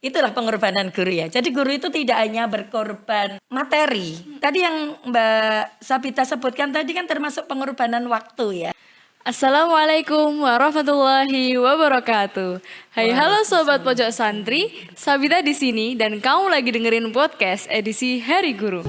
Itulah pengorbanan guru ya. Jadi guru itu tidak hanya berkorban materi. Tadi yang Mbak Sabita sebutkan tadi kan termasuk pengorbanan waktu ya. Assalamualaikum warahmatullahi wabarakatuh. Hai, halo sobat Waalaikumsalam. pojok santri, Sabita di sini dan kamu lagi dengerin podcast edisi Hari Guru.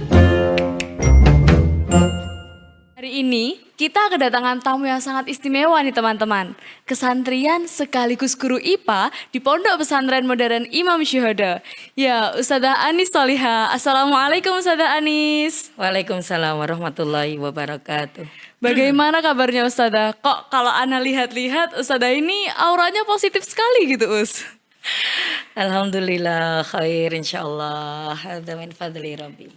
Hari ini kita kedatangan tamu yang sangat istimewa nih teman-teman. Kesantrian sekaligus guru IPA di Pondok Pesantren Modern Imam Syuhada. Ya, Ustazah Anis Soliha. Assalamualaikum Ustazah Anis. Waalaikumsalam warahmatullahi wabarakatuh. Bagaimana kabarnya Ustazah? Kok kalau Ana lihat-lihat Ustazah ini auranya positif sekali gitu Us. Alhamdulillah khair insyaallah. Hadza min fadli rabbi.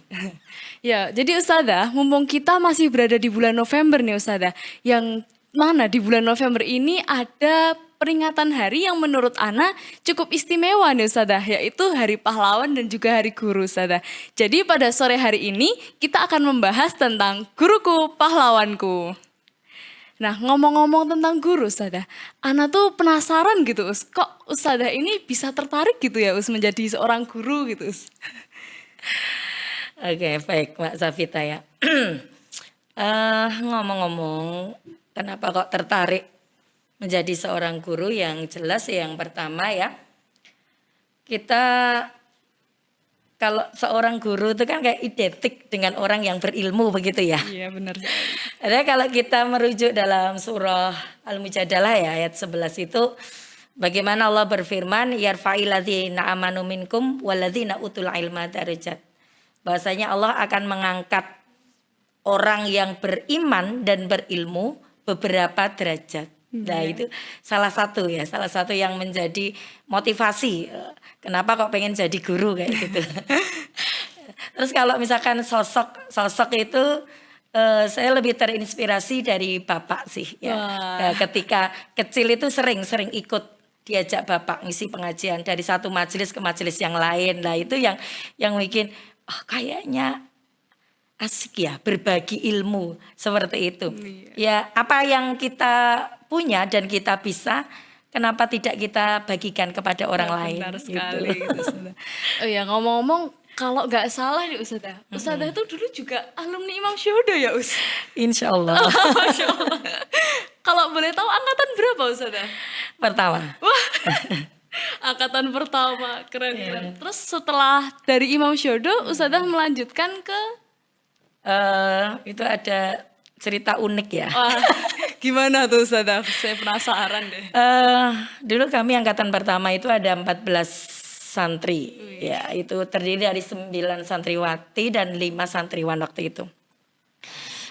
Ya, jadi Ustazah, mumpung kita masih berada di bulan November nih Ustazah, yang mana di bulan November ini ada peringatan hari yang menurut Ana cukup istimewa nih Ustazah, yaitu Hari Pahlawan dan juga Hari Guru Ustazah. Jadi pada sore hari ini kita akan membahas tentang guruku pahlawanku. Nah, ngomong-ngomong tentang guru Ustazah, Ana tuh penasaran gitu Us, kok Ustazah ini bisa tertarik gitu ya Us menjadi seorang guru gitu Us. Oke, baik Mbak Safita ya. Ngomong-ngomong, kenapa kok tertarik menjadi seorang guru? Yang jelas yang pertama ya, kita kalau seorang guru itu kan kayak identik dengan orang yang berilmu begitu ya. Iya benar. Ada kalau kita merujuk dalam surah Al-Mujadalah ya ayat 11 itu bagaimana Allah berfirman yarfa'il ladzina amanu minkum walladzina utul ilma darajat. Bahwasanya Allah akan mengangkat orang yang beriman dan berilmu beberapa derajat. Nah itu salah satu yang menjadi motivasi. Kenapa kok pengen jadi guru kayak gitu. Terus kalau misalkan sosok itu saya lebih terinspirasi dari bapak sih ya. Ya, ketika kecil itu sering ikut diajak bapak ngisi pengajian dari satu majelis ke majelis yang lain. Nah itu yang bikin kayaknya asik ya berbagi ilmu seperti itu. Ya apa yang kita punya dan kita bisa, kenapa tidak kita bagikan kepada orang lain? Benar sekali. Gitu. Oh ya ngomong-ngomong, kalau nggak salah nih Ustazah, Ustazah itu dulu juga alumni Imam Syuhada ya Us? Insya Allah. Masya Allah. Kalau boleh tahu angkatan berapa Ustazah? Pertama. Wah, angkatan pertama, keren. Terus setelah dari Imam Syuhada, Ustazah melanjutkan ke? Itu ada cerita unik ya. Wah, gimana tuh Ustazah? Saya penasaran deh. Dulu kami angkatan pertama itu ada 14 santri. Ya, itu terdiri dari 9 santriwati dan 5 santriwan waktu itu.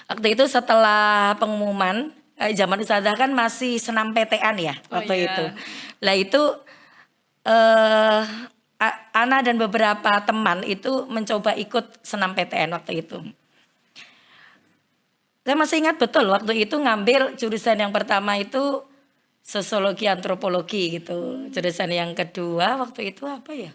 Waktu itu setelah pengumuman, zaman Ustazah kan masih senam PTN ya waktu itu. Lah itu Ana dan beberapa teman itu mencoba ikut senam PTN waktu itu. Saya masih ingat betul waktu itu ngambil jurusan yang pertama itu sosiologi antropologi gitu. Jurusan yang kedua waktu itu apa ya?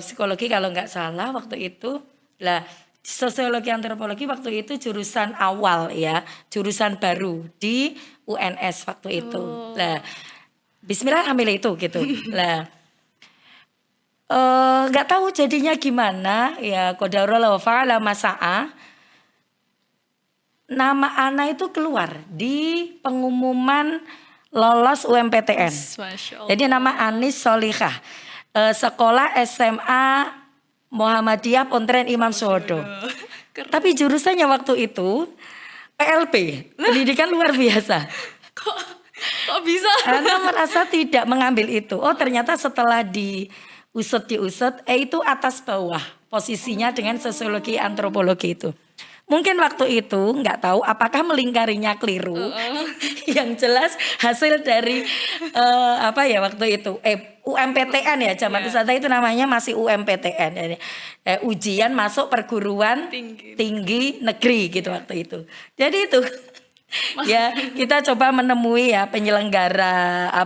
Psikologi kalau nggak salah waktu itu. Lah sosiologi antropologi waktu itu jurusan awal ya, jurusan baru di UNS waktu itu. Lah bismillah ambil itu gitu. Lah nggak tahu jadinya gimana ya, qadarullah wa fa'ala masa'a. Nama Ana itu keluar di pengumuman lolos UMPTN. Jadi nama Anis Solihah. Sekolah SMA Muhammadiyah Pontren Imam Syuhada. Tapi jurusannya waktu itu PLP, pendidikan luar biasa. Kok bisa? Ana merasa tidak mengambil itu. Oh ternyata setelah diusut itu atas bawah posisinya dengan sosiologi antropologi itu. Mungkin waktu itu nggak tahu apakah melingkarinya keliru. Yang jelas hasil dari waktu itu UMPTN ya zaman Ustazah itu namanya masih UMPTN. Ujian masuk perguruan tinggi negeri gitu waktu itu. Jadi itu ya kita coba menemui ya penyelenggara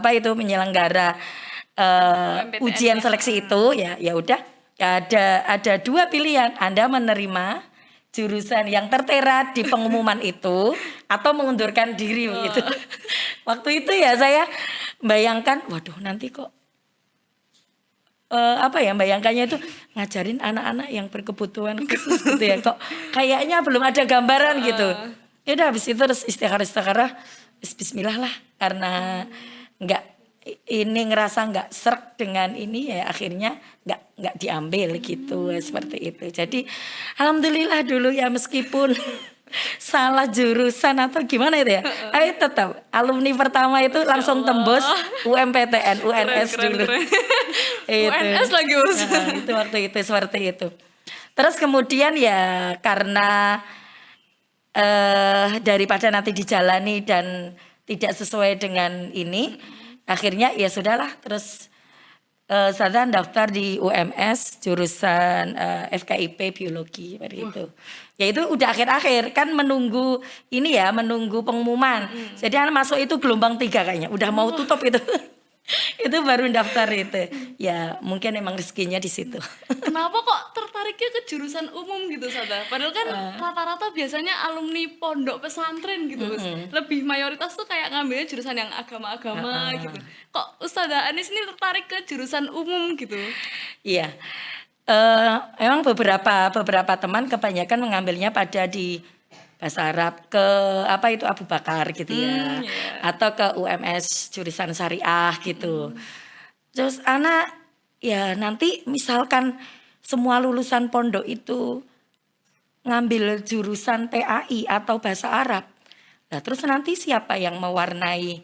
ujian seleksi itu ya udah ada dua pilihan, Anda menerima jurusan yang tertera di pengumuman itu atau mengundurkan diri gitu. Waktu itu ya saya bayangkan, waduh nanti kok apa ya bayangkannya itu ngajarin anak-anak yang berkebutuhan khusus gitu ya. Kok kayaknya belum ada gambaran gitu. Ya udah habis itu terus istikharah bismillah lah karena nggak ini ngerasa nggak serk dengan ini ya akhirnya nggak diambil gitu seperti itu. Jadi alhamdulillah dulu ya meskipun salah jurusan atau gimana itu ya. Ayo tetap alumni pertama itu langsung tembus UMPTN, UNS dulu. Itu. UNS lagi Us. Itu waktu itu seperti itu. Terus kemudian ya karena daripada nanti dijalani dan tidak sesuai dengan ini, akhirnya ya sudahlah terus saya daftar di UMS jurusan FKIP biologi seperti itu. Ya itu udah akhir-akhir kan menunggu ini ya menunggu pengumuman. Jadi anak masuk itu gelombang 3 kayaknya udah mau tutup itu. Itu baru daftar itu. Ya mungkin emang rezekinya di situ. Kenapa kok tertariknya ke jurusan umum gitu Sada? Padahal kan rata-rata biasanya alumni pondok pesantren gitu Us. Lebih mayoritas tuh kayak ngambilnya jurusan yang agama-agama gitu. Kok Ustazah Anis ini tertarik ke jurusan umum gitu? Iya. Emang beberapa teman kebanyakan mengambilnya pada di bahasa Arab ke apa itu Abu Bakar gitu ya. Atau ke UMS jurusan syariah gitu. Terus anak ya nanti misalkan semua lulusan pondok itu ngambil jurusan TAI atau bahasa Arab. Nah, terus nanti siapa yang mewarnai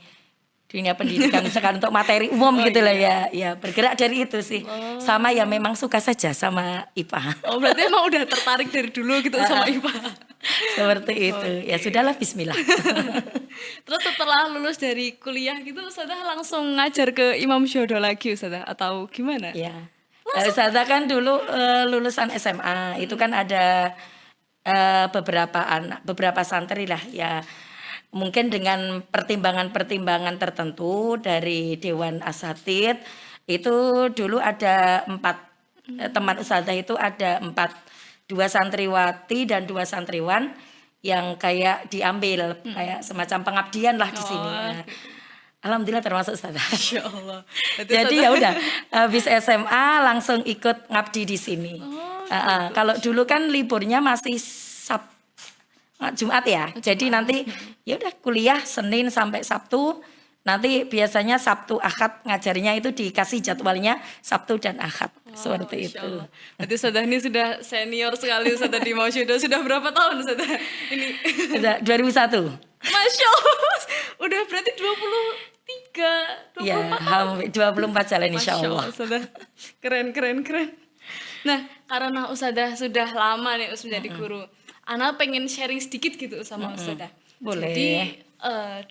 dunia pendidikan misalkan untuk materi umum gitu lah ya. Ya bergerak dari itu sih. Sama ya memang suka saja sama IPA. Oh berarti emang udah tertarik dari dulu gitu sama IPA. Seperti itu. Ya sudahlah bismillah. Terus setelah lulus dari kuliah gitu Ustazah langsung ngajar ke Imam Syuhada lagi Ustazah atau gimana? Ya. Ustazah kan dulu lulusan SMA. Itu kan ada beberapa santri lah ya. Mungkin dengan pertimbangan-pertimbangan tertentu dari Dewan Asatid itu dulu ada 4 teman ustazah itu ada 4, 2 santriwati dan 2 santriwan yang kayak diambil kayak semacam pengabdian lah di sini. Nah, alhamdulillah termasuk ustazah. Masya Allah. Jadi ya udah habis SMA langsung ikut ngabdi di sini. Kalau dulu kan liburnya masih Jumat ya. Jadi nanti ya udah kuliah Senin sampai Sabtu. Nanti biasanya Sabtu Ahad ngajarnya itu dikasih jadwalnya Sabtu dan Ahad. Seperti itu. Berarti Ustazah ini sudah senior sekali Ustazah di Imam Syuhada. Sudah berapa tahun Ustazah? Ini 2001. Masya Allah. Udah berarti 23, 24 Ya, tahun. 24 jalan insya Allah. Ustazah. Keren. Nah, karena Ustazah sudah lama nih menjadi guru. Ana pengen sharing sedikit gitu sama Ustazah. Boleh. Jadi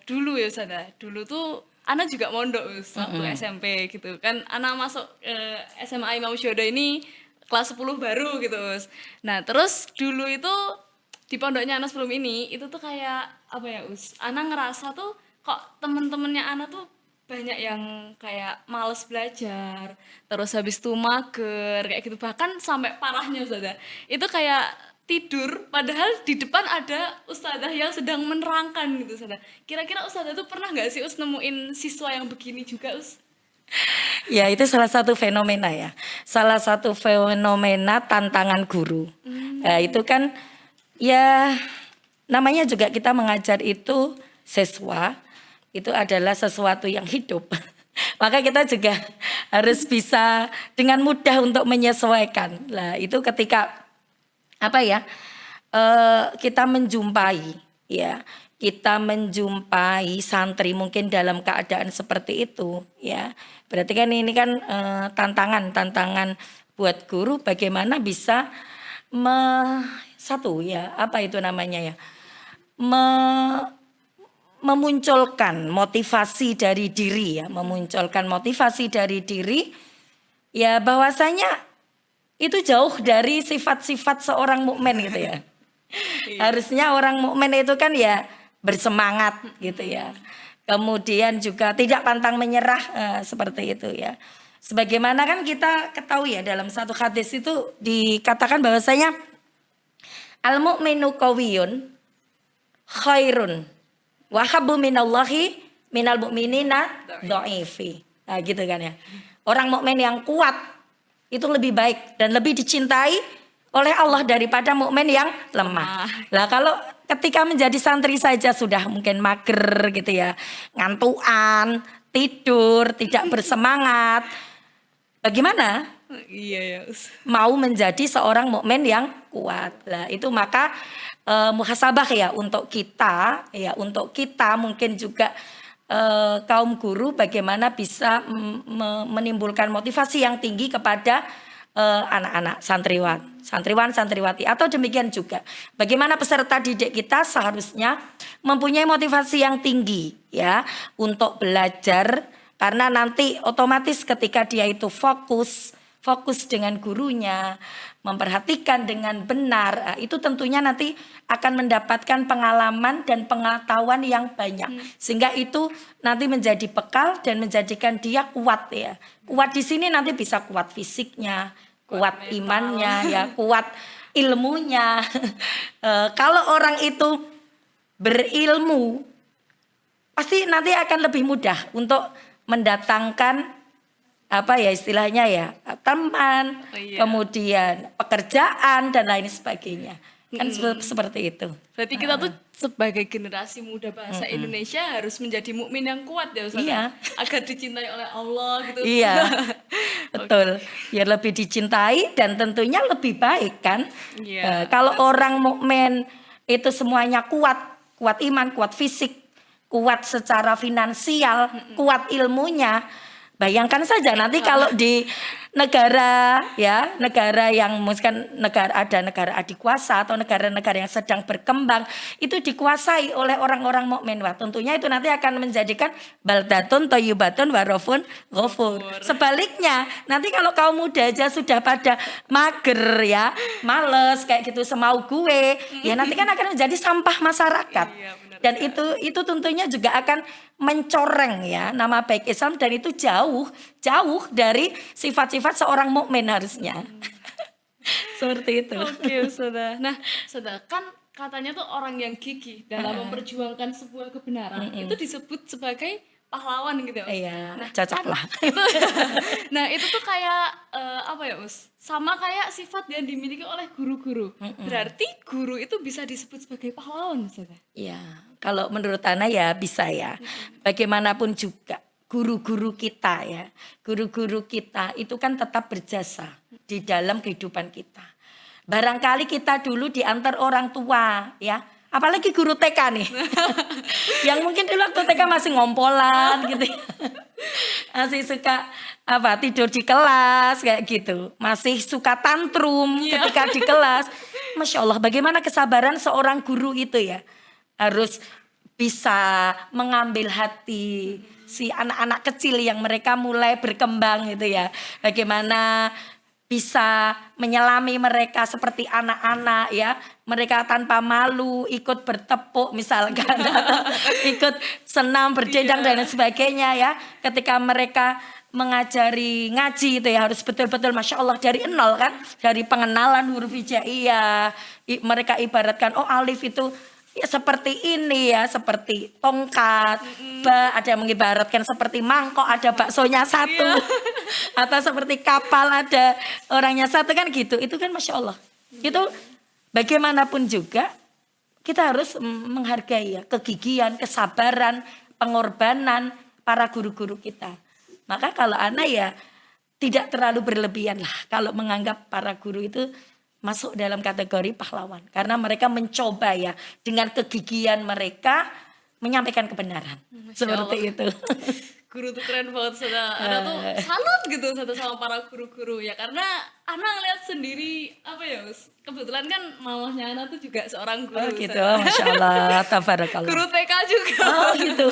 dulu ya Ustazah, dulu tuh Ana juga mondok waktu SMP gitu kan. Ana masuk SMA Imam Syuhada ini kelas 10 baru gitu. Nah terus dulu itu di pondoknya Ana sebelum ini itu tuh kayak apa ya Ana ngerasa tuh kok temen-temennya Ana tuh banyak yang kayak males belajar, terus habis itu mager kayak gitu, bahkan sampai parahnya Ustazah itu kayak tidur padahal di depan ada ustazah yang sedang menerangkan gitu Ustazah. Kira-kira ustazah tuh pernah nggak sih nemuin siswa yang begini juga Ya itu salah satu fenomena ya. Salah satu fenomena tantangan guru. Itu kan ya namanya juga kita mengajar itu siswa. Itu adalah sesuatu yang hidup. Maka kita juga harus bisa dengan mudah untuk menyesuaikan. Lah itu ketika apa ya kita menjumpai santri mungkin dalam keadaan seperti itu ya berarti kan ini kan tantangan buat guru bagaimana bisa memunculkan motivasi dari diri ya bahwasanya itu jauh dari sifat-sifat seorang mukmin gitu ya. Harusnya orang mukmin itu kan ya bersemangat gitu ya. Kemudian juga tidak pantang menyerah seperti itu ya. Sebagaimana kan kita ketahui ya dalam satu hadis itu dikatakan bahwasanya al mu'minu qawiyun khairun wa habbu minallahi minal mu'minina dha'ifi. Nah gitu kan ya. Orang mukmin yang kuat Itu lebih baik dan lebih dicintai oleh Allah daripada mukmin yang lemah. Lah kalau ketika menjadi santri saja sudah mungkin mager gitu ya, ngantuan, tidur, tidak bersemangat. Bagaimana Iya ya, Ustaz. mau menjadi seorang mukmin yang kuat? Lah itu maka muhasabah ya untuk kita mungkin juga kaum guru bagaimana bisa menimbulkan motivasi yang tinggi kepada anak-anak santriwan, santriwati atau demikian juga bagaimana peserta didik kita seharusnya mempunyai motivasi yang tinggi ya untuk belajar karena nanti otomatis ketika dia itu fokus dengan gurunya, memperhatikan dengan benar, itu tentunya nanti akan mendapatkan pengalaman dan pengetahuan yang banyak. Sehingga itu nanti menjadi bekal dan menjadikan dia kuat ya. Kuat di sini nanti bisa kuat fisiknya, kuat imannya ya, kuat ilmunya. Kalau orang itu berilmu, pasti nanti akan lebih mudah untuk mendatangkan apa ya istilahnya ya teman, kemudian pekerjaan dan lain sebagainya kan seperti itu. Berarti kita tuh sebagai generasi muda bangsa Indonesia harus menjadi mukmin yang kuat ya Ustaz. Iya. Agar dicintai oleh Allah gitu. Iya betul biar lebih dicintai dan tentunya lebih baik kan. Iya. Kalau orang mukmin itu semuanya kuat iman, kuat fisik, kuat secara finansial, kuat ilmunya. Bayangkan saja nanti kalau di negara yang misalkan ada negara adikuasa atau negara-negara yang sedang berkembang itu dikuasai oleh orang-orang mukmin. Wah, tentunya itu nanti akan menjadikan baldatun thayyibatun warofun ghafur. Sebaliknya, nanti kalau kaum muda aja sudah pada mager ya, males kayak gitu semau gue, ya nanti kan akan menjadi sampah masyarakat. Dan itu tentunya juga akan mencoreng ya nama baik Islam dan itu jauh dari sifat-sifat seorang mukmin harusnya. Seperti itu. Oke, Ustazah. Nah, Ustazah, kan katanya tuh orang yang gigih dalam memperjuangkan sebuah kebenaran itu disebut sebagai pahlawan gitu ya, Us. Iya, cocok lah. Nah, itu tuh kayak apa ya, Us? Sama kayak sifat yang dimiliki oleh guru-guru. Berarti guru itu bisa disebut sebagai pahlawan, Ustazah. Iya, kalau menurut Ana ya bisa ya. Bagaimanapun juga guru-guru kita itu kan tetap berjasa di dalam kehidupan kita. Barangkali kita dulu diantar orang tua ya. Apalagi guru TK nih. Yang mungkin dulu waktu TK masih ngompolan gitu. Masih suka tidur di kelas kayak gitu. Masih suka tantrum ketika di kelas. Masya Allah bagaimana kesabaran seorang guru itu ya. Harus bisa mengambil hati si anak-anak kecil yang mereka mulai berkembang gitu ya. Bagaimana bisa menyelami mereka seperti anak-anak ya. Mereka tanpa malu ikut bertepuk misalkan. Atau ikut senam berdendang dan sebagainya ya. Ketika mereka mengajari ngaji itu ya harus betul-betul Masya Allah dari nol kan. Dari pengenalan huruf hijaiyah. Mereka ibaratkan alif itu ya seperti ini ya, seperti tongkat, ada yang mengibaratkan seperti mangkok, ada baksonya satu, atau seperti kapal ada orangnya satu kan gitu. Itu kan Masya Allah. Itu bagaimanapun juga kita harus menghargai ya kegigihan, kesabaran, pengorbanan para guru-guru kita. Maka kalau Ana ya tidak terlalu berlebihan lah kalau menganggap para guru itu masuk dalam kategori pahlawan karena mereka mencoba ya dengan kegigihan mereka menyampaikan kebenaran. Seperti itu. Guru tuh keren banget, Ustazah. Ada tuh salut gitu sama para guru-guru ya karena Ana ngeliat sendiri apa ya, Us? Kebetulan kan mamahnya Ana tuh juga seorang guru. Oh gitu, Masya Allah, tabarakallah. Guru TK juga. Oh gitu.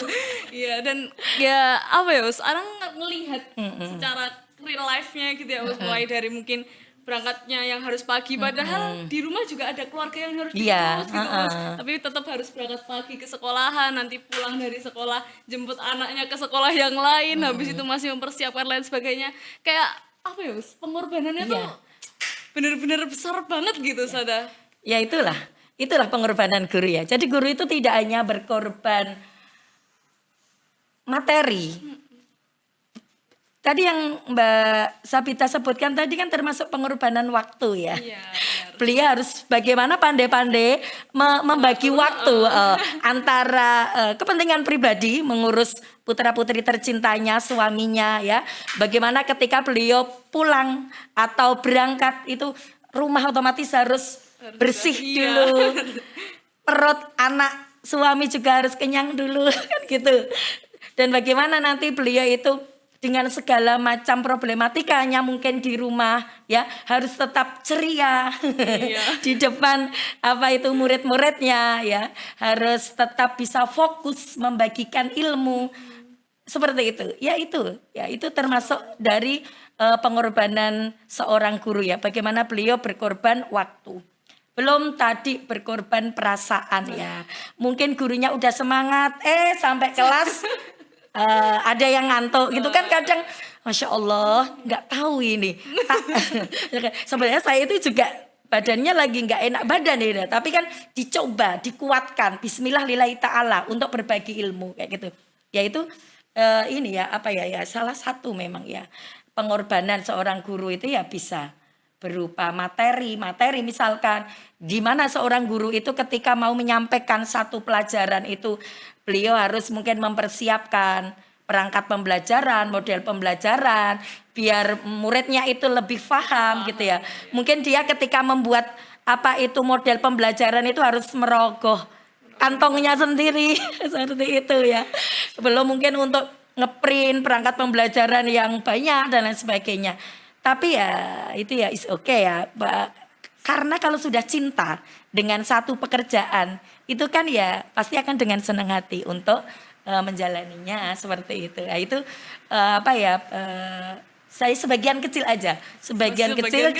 Iya dan ya apa ya, Us? Ana ngelihat secara real life-nya gitu ya, Us. Mulai dari mungkin berangkatnya yang harus pagi padahal di rumah juga ada keluarga yang harus diurus gitu Mas. Tapi tetap harus berangkat pagi ke sekolahan, nanti pulang dari sekolah jemput anaknya ke sekolah yang lain, habis itu masih mempersiapkan lain sebagainya. Kayak apa ya Mas, pengorbanannya tuh bener-bener besar banget gitu Sada. Ya itulah pengorbanan guru ya. Jadi guru itu tidak hanya berkorban materi, tadi yang Mbak Sabita sebutkan tadi kan termasuk pengorbanan waktu ya. Iya, Beliau harus bagaimana pandai-pandai membagi waktu antara kepentingan pribadi mengurus putra-putri tercintanya, suaminya ya. Bagaimana ketika beliau pulang atau berangkat itu rumah otomatis harus bersih dulu. Perut anak suami juga harus kenyang dulu kan gitu. Dan bagaimana nanti beliau itu dengan segala macam problematikanya mungkin di rumah ya harus tetap ceria di depan apa itu murid-muridnya ya harus tetap bisa fokus membagikan ilmu seperti itu ya itu termasuk dari pengorbanan seorang guru ya bagaimana beliau berkorban waktu. Belum tadi berkorban perasaan ya. Mungkin gurunya udah semangat, sampai kelas ada yang ngantuk gitu kan kadang, masya Allah nggak tahu ini. Sebenarnya saya itu juga badannya lagi nggak enak badan ya, tapi kan dicoba, dikuatkan. Bismillah lillahi ta'ala untuk berbagi ilmu kayak gitu. Yaitu ini ya apa ya salah satu memang ya pengorbanan seorang guru itu ya bisa berupa materi misalkan di mana seorang guru itu ketika mau menyampaikan satu pelajaran itu beliau harus mungkin mempersiapkan perangkat pembelajaran, model pembelajaran biar muridnya itu lebih paham gitu ya. Mungkin dia ketika membuat apa itu model pembelajaran itu harus merogoh kantongnya sendiri seperti itu ya. Belum mungkin untuk ngeprint perangkat pembelajaran yang banyak dan lain sebagainya. Tapi ya itu ya is okay ya. Karena kalau sudah cinta dengan satu pekerjaan itu kan ya pasti akan dengan senang hati untuk menjalaninya seperti itu. Nah, itu apa ya saya sebagian kecil aja, sebagian kecil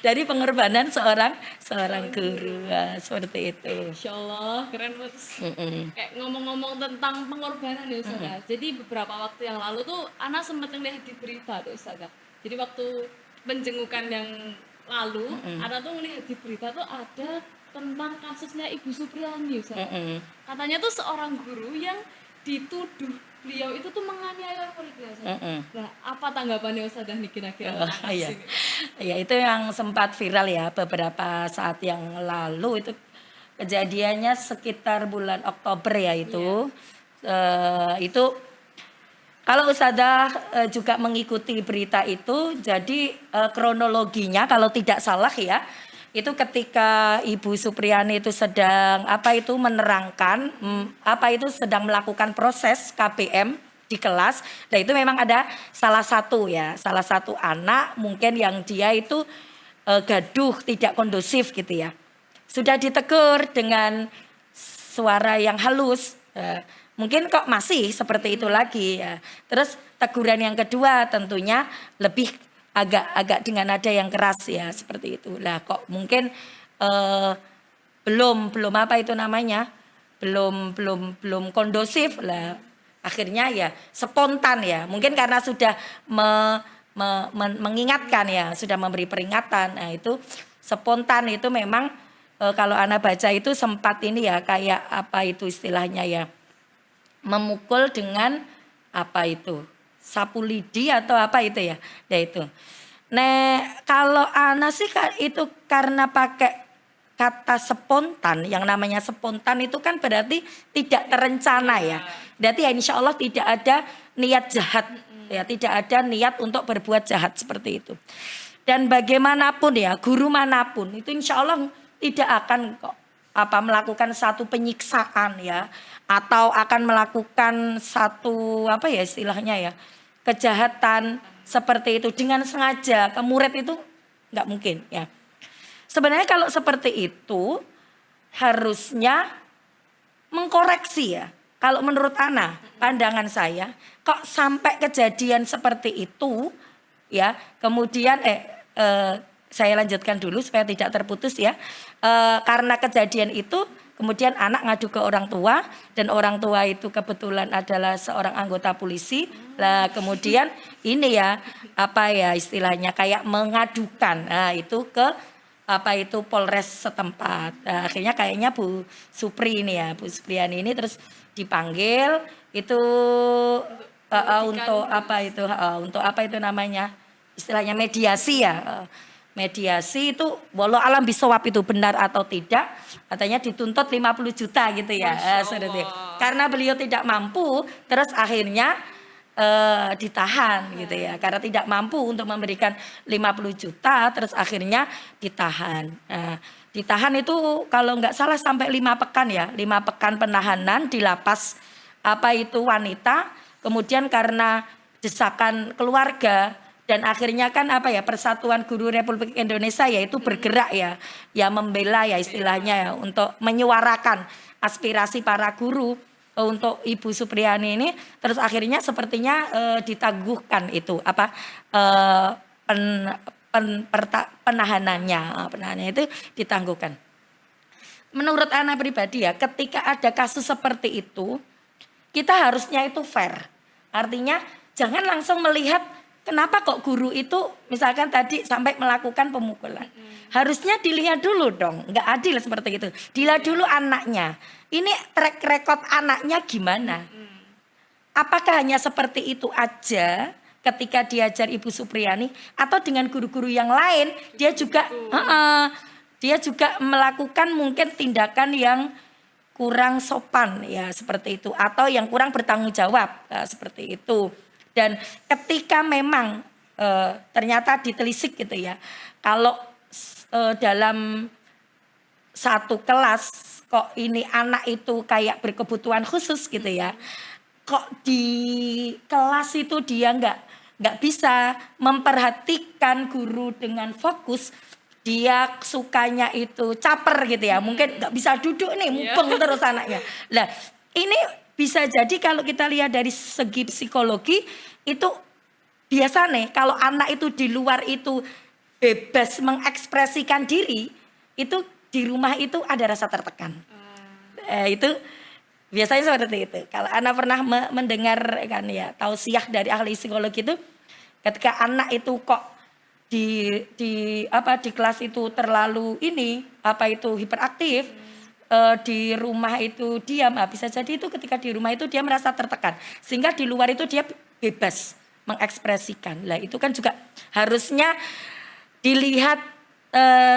dari pengorbanan seorang guru seperti itu. Insya Allah keren banget. Kayak ngomong-ngomong tentang pengorbanan ya Ustaz. Jadi beberapa waktu yang lalu tuh Ana sempat ngeliat di berita tuh Ustaz. Jadi waktu penjengukan yang lalu Ana tuh ngeliat di berita tuh ada tentang kasusnya Ibu Supriyani Ustaz. Katanya tuh seorang guru yang dituduh beliau itu tuh menganiaya muridnya Ustaz. Nah, apa tanggapannya Ustaz nih kira-kira? Iya, itu yang sempat viral ya beberapa saat yang lalu itu kejadiannya sekitar bulan Oktober ya itu. Itu kalau Ustazah juga mengikuti berita itu jadi kronologinya kalau tidak salah ya itu ketika Ibu Supriyani itu sedang menerangkan sedang melakukan proses KBM di kelas. Nah itu memang ada salah satu anak mungkin yang dia itu gaduh tidak kondusif gitu ya. Sudah ditegur dengan suara yang halus. Mungkin kok masih seperti itu lagi ya. Terus teguran yang kedua tentunya lebih agak dengan nada yang keras ya seperti itu. Lah kok mungkin belum kondusif lah. Akhirnya ya spontan ya. Mungkin karena sudah mengingatkan ya, sudah memberi peringatan. Nah itu spontan itu memang kalau Ana baca itu sempat ini ya kayak apa itu istilahnya ya. Memukul dengan apa itu? Sapu lidi atau apa itu ya. Ya itu. Nah, kalau Ana sih itu karena pakai kata spontan, yang namanya spontan itu kan berarti tidak terencana ya. Berarti ya insya Allah tidak ada niat jahat ya, tidak ada niat untuk berbuat jahat seperti itu. Dan bagaimanapun ya, guru manapun itu insya Allah tidak akan kok melakukan satu penyiksaan ya, atau akan melakukan satu istilahnya ya, kejahatan seperti itu dengan sengaja ke murid itu nggak mungkin ya. Sebenarnya kalau seperti itu harusnya mengkoreksi ya. Kalau menurut Ana, pandangan saya, kok sampai kejadian seperti itu ya. Kemudian saya lanjutkan dulu supaya tidak terputus ya. Karena kejadian itu kemudian anak ngadu ke orang tua dan orang tua itu kebetulan adalah seorang anggota polisi. Lah kemudian ini ya istilahnya kayak mengadukan itu ke Polres setempat. Nah, akhirnya kayaknya Bu Supriyani ini terus dipanggil itu untuk apa itu? Untuk apa itu namanya? Istilahnya mediasi ya. Mediasi itu walau alam bisawab itu benar atau tidak, katanya dituntut 50 juta gitu ya. Seperti itu. Karena beliau tidak mampu, terus akhirnya ditahan gitu ya. Karena tidak mampu untuk memberikan 50 juta, terus akhirnya ditahan. Ditahan itu kalau nggak salah sampai 5 pekan ya, 5 pekan penahanan di lapas apa itu wanita. Kemudian karena desakan keluarga dan akhirnya kan apa ya, Persatuan Guru Republik Indonesia yaitu bergerak ya membela ya istilahnya ya untuk menyuarakan aspirasi para guru untuk Ibu Supriyani ini, terus akhirnya sepertinya ditangguhkan itu apa penahanannya itu ditangguhkan. Menurut Ana pribadi ya, ketika ada kasus seperti itu kita harusnya itu fair. Artinya jangan langsung melihat kenapa kok guru itu misalkan tadi sampai melakukan pemukulan. Harusnya dilihat dulu dong, nggak adil seperti itu. Dilihat dulu anaknya. Ini track record anaknya gimana? Apakah hanya seperti itu aja ketika diajar Ibu Supriyani atau dengan guru-guru yang lain dia juga melakukan mungkin tindakan yang kurang sopan ya seperti itu atau yang kurang bertanggung jawab seperti itu. Dan ketika memang ternyata ditelisik gitu ya, kalau dalam satu kelas kok ini anak itu kayak berkebutuhan khusus gitu ya, kok di kelas itu dia nggak bisa memperhatikan guru dengan fokus. Dia sukanya itu caper gitu ya, mungkin nggak bisa duduk nih, mumpung terus anaknya. Nah ini bisa jadi kalau kita lihat dari segi psikologi itu biasa nih, kalau anak itu di luar itu bebas mengekspresikan diri, itu di rumah itu ada rasa tertekan. Itu biasanya seperti itu. Kalau anak pernah mendengar kan ya tausiah dari ahli psikologi itu, ketika anak itu kok di kelas itu terlalu hiperaktif, di rumah itu diam, bisa jadi itu ketika di rumah itu dia merasa tertekan sehingga di luar itu dia bebas mengekspresikan. Lah itu kan juga harusnya dilihat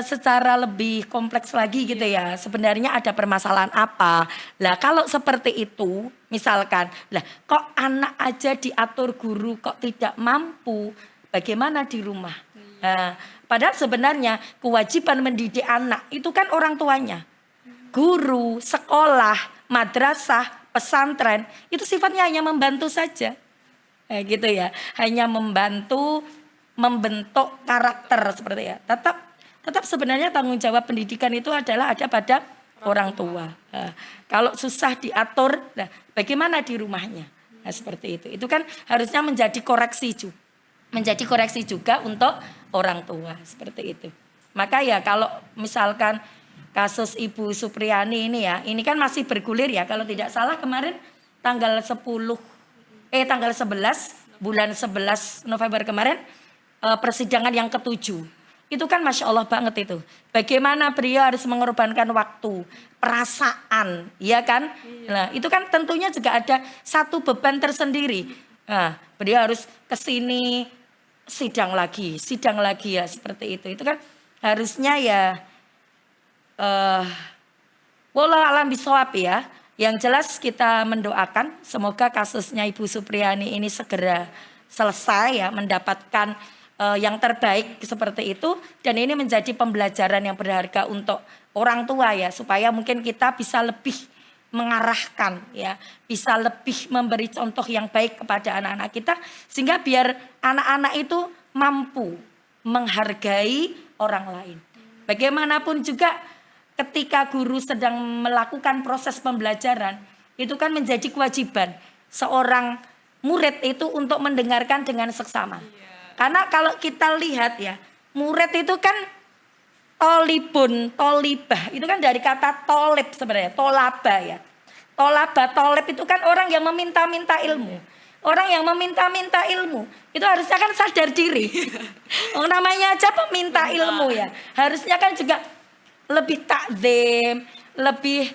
secara lebih kompleks lagi gitu ya. Sebenarnya ada permasalahan apa? Lah kalau seperti itu misalkan, lah kok anak aja diatur guru kok tidak mampu, bagaimana di rumah? Padahal sebenarnya kewajiban mendidik anak itu kan orang tuanya. Guru, sekolah, madrasah, pesantren itu sifatnya hanya membantu saja. Gitu ya. Hanya membantu membentuk karakter seperti ya. Tetap sebenarnya tanggung jawab pendidikan itu adalah ada pada orang tua. Kalau susah diatur, nah bagaimana di rumahnya? Nah, seperti itu. Itu kan harusnya menjadi koreksi juga untuk orang tua seperti itu. Maka ya kalau misalkan kasus Ibu Supriyani ini ya, ini kan masih bergulir ya, kalau tidak salah kemarin tanggal 11 bulan 11 November kemarin persidangan yang ketujuh. Itu kan Masya Allah banget itu. Bagaimana beliau harus mengorbankan waktu, perasaan, ya kan? Nah itu kan tentunya juga ada satu beban tersendiri. Nah beliau harus kesini sidang lagi ya seperti itu. Itu kan harusnya ya wallahu alam bisawab ya. Yang jelas kita mendoakan semoga kasusnya Ibu Supriyani ini segera selesai ya, mendapatkan yang terbaik seperti itu, dan ini menjadi pembelajaran yang berharga untuk orang tua ya, supaya mungkin kita bisa lebih mengarahkan ya, bisa lebih memberi contoh yang baik kepada anak-anak kita sehingga biar anak-anak itu mampu menghargai orang lain. Bagaimanapun juga ketika guru sedang melakukan proses pembelajaran, itu kan menjadi kewajiban seorang murid itu untuk mendengarkan dengan seksama. Karena kalau kita lihat ya, murid itu kan tolibah, itu kan dari kata tolib sebenarnya, tolaba ya. Tolib itu kan orang yang meminta-minta ilmu. Orang yang meminta-minta ilmu, itu harusnya kan sadar diri. Namanya aja peminta ilmu ya. Harusnya kan juga lebih takzim, lebih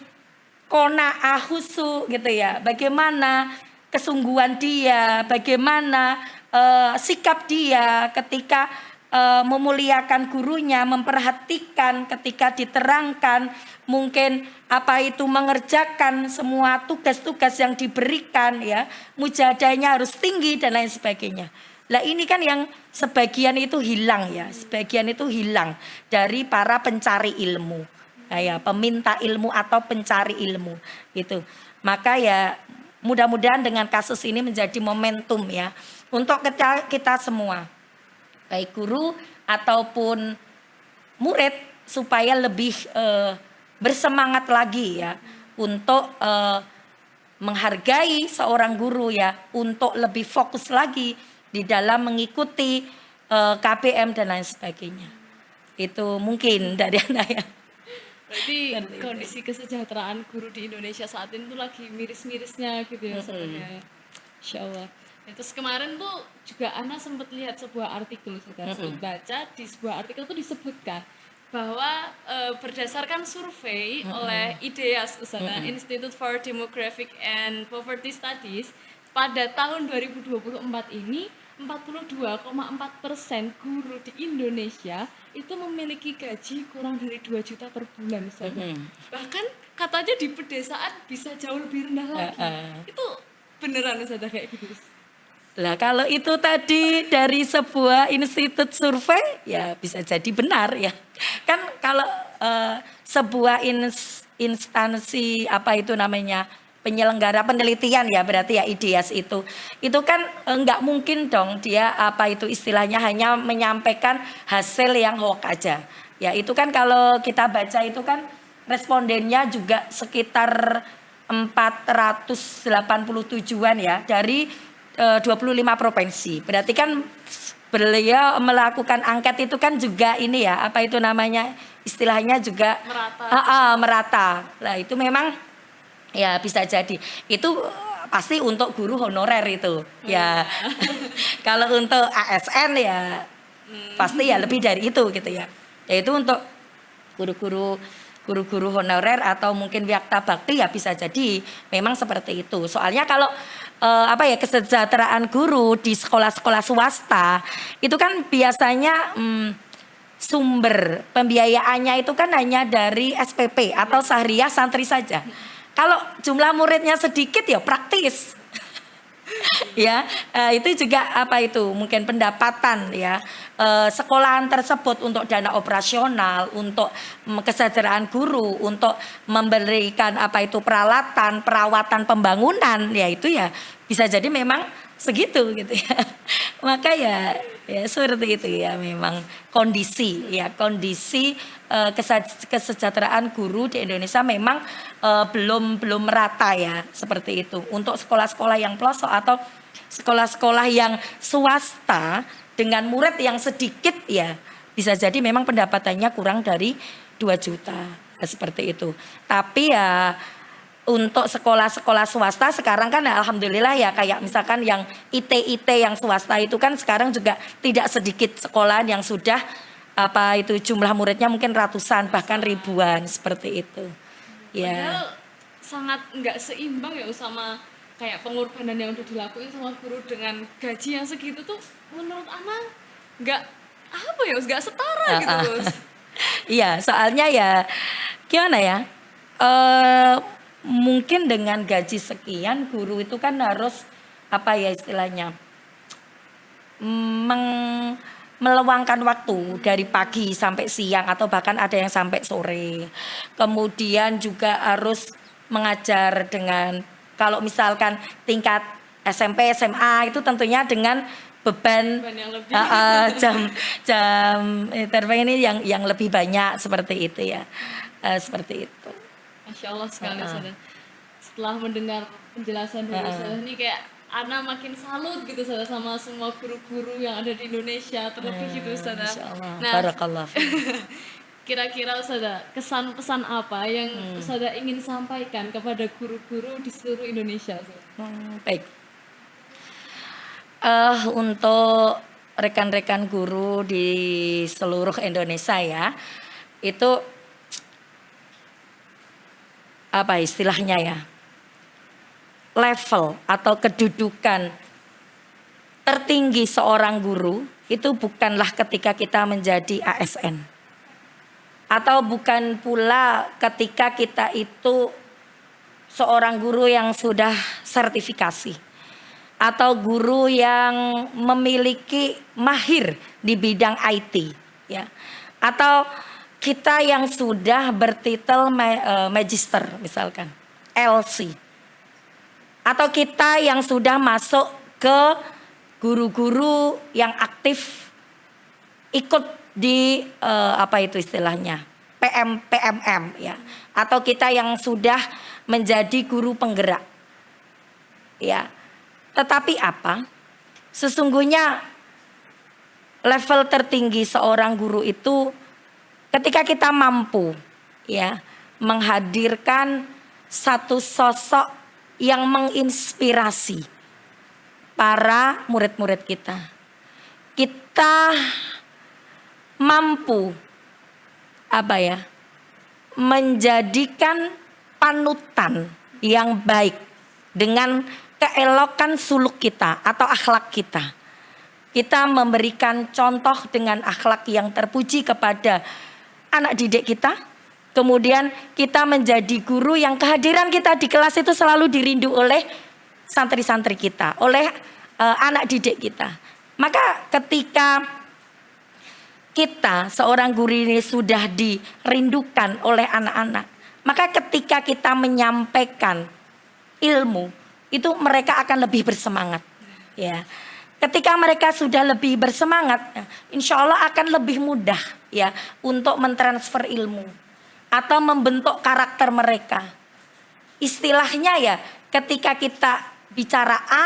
qanaah khusu gitu ya. Bagaimana kesungguhan dia, bagaimana sikap dia ketika memuliakan gurunya, memperhatikan ketika diterangkan, mungkin apa itu mengerjakan semua tugas-tugas yang diberikan ya, mujadahnya harus tinggi dan lain sebagainya. Lah ini kan yang sebagian itu hilang ya, sebagian itu hilang dari para pencari ilmu. Nah ya, peminta ilmu atau pencari ilmu itu. Maka ya mudah-mudahan dengan kasus ini menjadi momentum ya untuk kita semua, baik guru ataupun murid, supaya lebih bersemangat lagi ya untuk menghargai seorang guru ya, untuk lebih fokus lagi di dalam mengikuti KBM dan lain sebagainya. Itu mungkin dari Anda ya. Berarti kondisi kesejahteraan guru di Indonesia saat ini tuh lagi miris-mirisnya gitu ya sebenarnya. Insya Allah. Nah, terus kemarin tuh juga Ana sempat lihat sebuah artikel, sempat baca di sebuah artikel tuh disebutkan bahwa berdasarkan survei oleh IDEAS, Institute for Demographic and Poverty Studies, pada tahun 2024 ini 42,4% guru di Indonesia itu memiliki gaji kurang dari 2 juta per bulan. Bahkan katanya di pedesaan bisa jauh lebih rendah lagi. Itu beneran Ustazah kayak gitu? Lah kalau itu tadi dari sebuah institut survei ya bisa jadi benar ya. Kan kalau sebuah instansi apa itu namanya, penyelenggara penelitian ya, berarti ya IDEAS itu kan enggak mungkin dong dia apa itu istilahnya hanya menyampaikan hasil yang hoax aja. Ya itu kan kalau kita baca itu kan respondennya juga sekitar 487-an ya dari 25 provinsi. Berarti kan beliau melakukan angket itu kan juga ini ya, apa itu namanya, istilahnya juga merata. Lah itu memang ya bisa jadi itu pasti untuk guru honorer itu ya. Kalau untuk ASN ya pasti ya lebih dari itu gitu ya. Yaitu untuk guru-guru honorer atau mungkin Wiakta Bakti ya bisa jadi memang seperti itu. Soalnya kalau kesejahteraan guru di sekolah-sekolah swasta itu kan biasanya sumber pembiayaannya itu kan hanya dari SPP atau Sahriyah santri saja. Kalau jumlah muridnya sedikit ya praktis. Ya, itu juga apa itu mungkin pendapatan ya sekolahan tersebut untuk dana operasional, untuk kesejahteraan guru, untuk memberikan apa itu peralatan, perawatan pembangunan, ya itu ya bisa jadi memang segitu gitu ya. Maka ya seperti itu ya, memang kondisi kesejahteraan guru di Indonesia memang belum merata ya, seperti itu. Untuk sekolah-sekolah yang pelosok atau sekolah-sekolah yang swasta dengan murid yang sedikit ya bisa jadi memang pendapatannya kurang dari 2 juta seperti itu. Tapi ya untuk sekolah-sekolah swasta sekarang kan alhamdulillah ya, kayak misalkan yang IT yang swasta itu kan sekarang juga tidak sedikit sekolahan yang sudah apa itu jumlah muridnya mungkin ratusan bahkan ribuan seperti itu. Ya. Padahal sangat nggak seimbang ya sama kayak pengorbanan yang udah dilakuin sama guru dengan gaji yang segitu tuh menurut Ana nggak nggak setara gitu. Iya, soalnya ya gimana ya? Mungkin dengan gaji sekian guru itu kan harus apa ya istilahnya? Meluangkan waktu dari pagi sampai siang atau bahkan ada yang sampai sore. Kemudian juga harus mengajar dengan kalau misalkan tingkat SMP, SMA itu tentunya dengan beban yang lebih. jam terbang ini yang lebih banyak seperti itu ya. Seperti itu. Masya Allah sekali Ustazah. Setelah mendengar penjelasan dari Ustazah ini kayak Ana makin salut gitu Ustazah sama semua guru-guru yang ada di Indonesia, terlebih gitu Ustazah. Nah, barakallah. Kira-kira Ustazah, kesan pesan apa yang Ustazah ingin sampaikan kepada guru-guru di seluruh Indonesia? Baik. Untuk rekan-rekan guru di seluruh Indonesia ya, itu apa istilahnya ya? level atau kedudukan tertinggi seorang guru itu bukanlah ketika kita menjadi ASN. Atau bukan pula ketika kita itu seorang guru yang sudah sertifikasi. Atau guru yang memiliki mahir di bidang IT. Ya. Atau kita yang sudah bertitel magister misalkan, LC. Atau kita yang sudah masuk ke guru-guru yang aktif ikut di apa itu istilahnya PMM ya, atau kita yang sudah menjadi guru penggerak ya. Tetapi apa? Sesungguhnya level tertinggi seorang guru itu ketika kita mampu ya menghadirkan satu sosok yang menginspirasi para murid-murid kita. Kita mampu menjadikan panutan yang baik dengan keelokan suluk kita atau akhlak kita. Kita memberikan contoh dengan akhlak yang terpuji kepada anak didik kita. Kemudian kita menjadi guru yang kehadiran kita di kelas itu selalu dirindu oleh santri-santri kita, oleh anak didik kita. Maka ketika kita seorang guru ini sudah dirindukan oleh anak-anak, maka ketika kita menyampaikan ilmu itu mereka akan lebih bersemangat ya. Ketika mereka sudah lebih bersemangat, insya Allah akan lebih mudah ya untuk mentransfer ilmu atau membentuk karakter mereka. Istilahnya ya, ketika kita bicara A,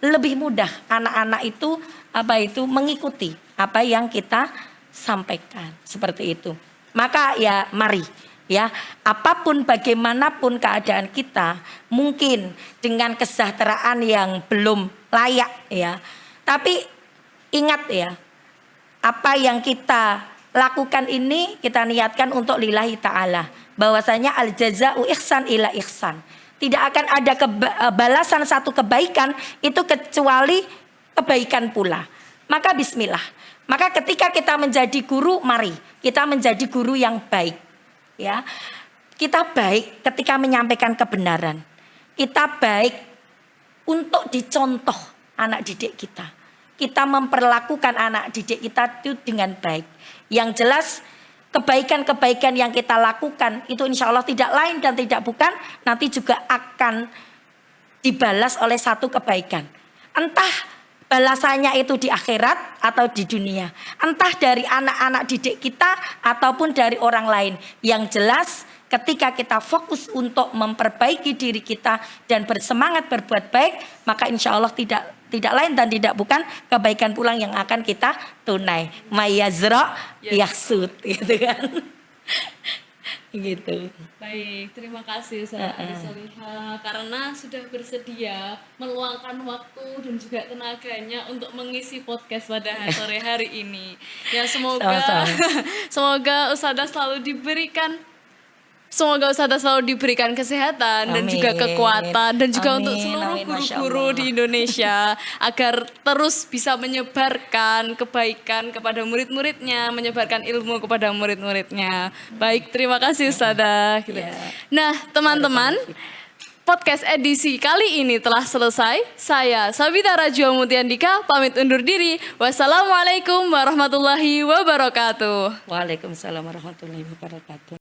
lebih mudah anak-anak itu mengikuti apa yang kita sampaikan, seperti itu. Maka ya mari ya, apapun bagaimanapun keadaan kita, mungkin dengan kesejahteraan yang belum layak ya, tapi ingat ya, apa yang kita lakukan ini kita niatkan untuk lillahi ta'ala, bahwasanya al jaza'u ihsan ila ihsan. Tidak akan ada balasan satu kebaikan itu kecuali kebaikan pula. Maka bismillah. Maka ketika kita menjadi guru, mari kita menjadi guru yang baik. Ya, kita baik ketika menyampaikan kebenaran. Kita baik untuk dicontoh anak didik kita. Kita memperlakukan anak didik kita itu dengan baik. Yang jelas kebaikan-kebaikan yang kita lakukan itu insya Allah tidak lain dan tidak bukan nanti juga akan dibalas oleh satu kebaikan. Entah balasannya itu di akhirat atau di dunia. Entah dari anak-anak didik kita ataupun dari orang lain. Yang jelas ketika kita fokus untuk memperbaiki diri kita dan bersemangat berbuat baik, maka insya Allah tidak lain dan tidak bukan kebaikan pulang yang akan kita tunai. Mayazra yahsud gitu kan. Gitu. Baik, terima kasih Ustazah Adi Solihah karena sudah bersedia meluangkan waktu dan juga tenaganya untuk mengisi podcast pada sore hari ini. Ya semoga semoga Ustazah selalu diberikan kesehatan dan juga kekuatan dan juga untuk seluruh guru-guru di Indonesia agar terus bisa menyebarkan kebaikan kepada murid-muridnya, menyebarkan ilmu kepada murid-muridnya. Baik, terima kasih Ustazah. Nah, teman-teman, podcast edisi kali ini telah selesai. Saya Sabita Rajwa Mutiandika pamit undur diri. Wassalamualaikum warahmatullahi wabarakatuh. Waalaikumsalam warahmatullahi wabarakatuh.